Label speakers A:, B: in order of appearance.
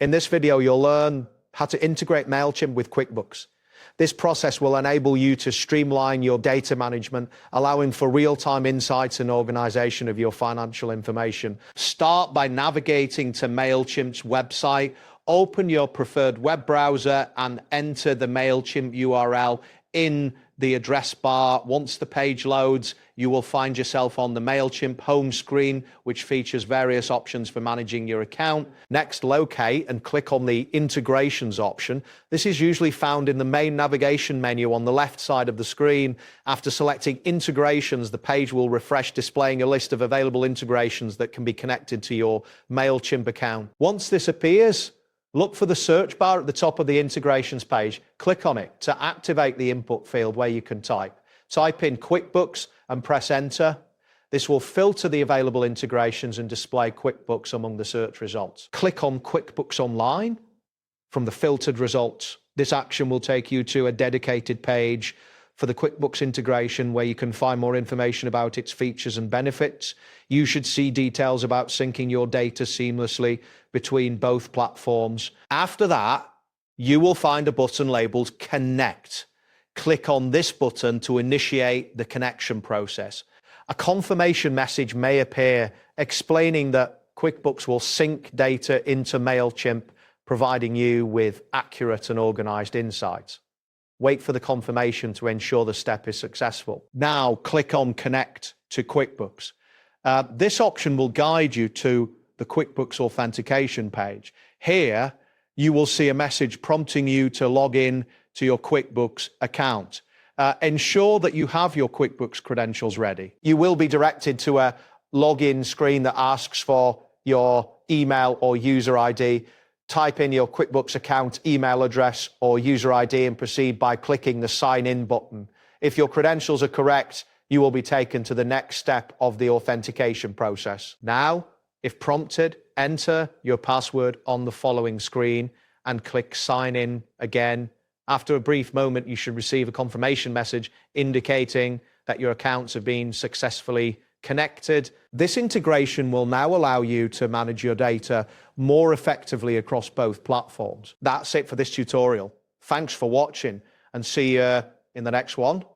A: In this video, you'll learn how to integrate Mailchimp with QuickBooks. This process will enable you to streamline your data management, allowing for real-time insights and organization of your financial information. Start by navigating to Mailchimp's website. Open your preferred web browser and enter the Mailchimp URL in the address bar. Once the page loads, you will find yourself on the Mailchimp home screen, which features various options for managing your account. Next, locate and click on the integrations option. This is usually found in the main navigation menu on the left side of the screen. After selecting integrations, the page will refresh, displaying a list of available integrations that can be connected to your Mailchimp account. Once this appears, look for the search bar at the top of the integrations page. Click on it to activate the input field where you can type. Type in QuickBooks and press enter. This will filter the available integrations and display QuickBooks among the search results. Click on QuickBooks Online from the filtered results. This action will take you to a dedicated page for the QuickBooks integration where you can find more information about its features and benefits. You should see details about syncing your data seamlessly between both platforms. After that, you will find a button labeled Connect. Click on this button to initiate the connection process. A confirmation message may appear explaining that QuickBooks will sync data into Mailchimp, providing you with accurate and organized insights. Wait for the confirmation to ensure the step is successful. Now click on Connect to QuickBooks. This option will guide you to the QuickBooks authentication page. Here, you will see a message prompting you to log in to your QuickBooks account. Ensure that you have your QuickBooks credentials ready. You will be directed to a login screen that asks for your email or user ID. Type in your QuickBooks account email address or user ID and proceed by clicking the Sign In button. If your credentials are correct, you will be taken to the next step of the authentication process. Now, if prompted, enter your password on the following screen and click Sign In again. After a brief moment, you should receive a confirmation message indicating that your accounts have been successfully connected. This integration will now allow you to manage your data more effectively across both platforms. That's it for this tutorial. Thanks for watching and see you in the next one.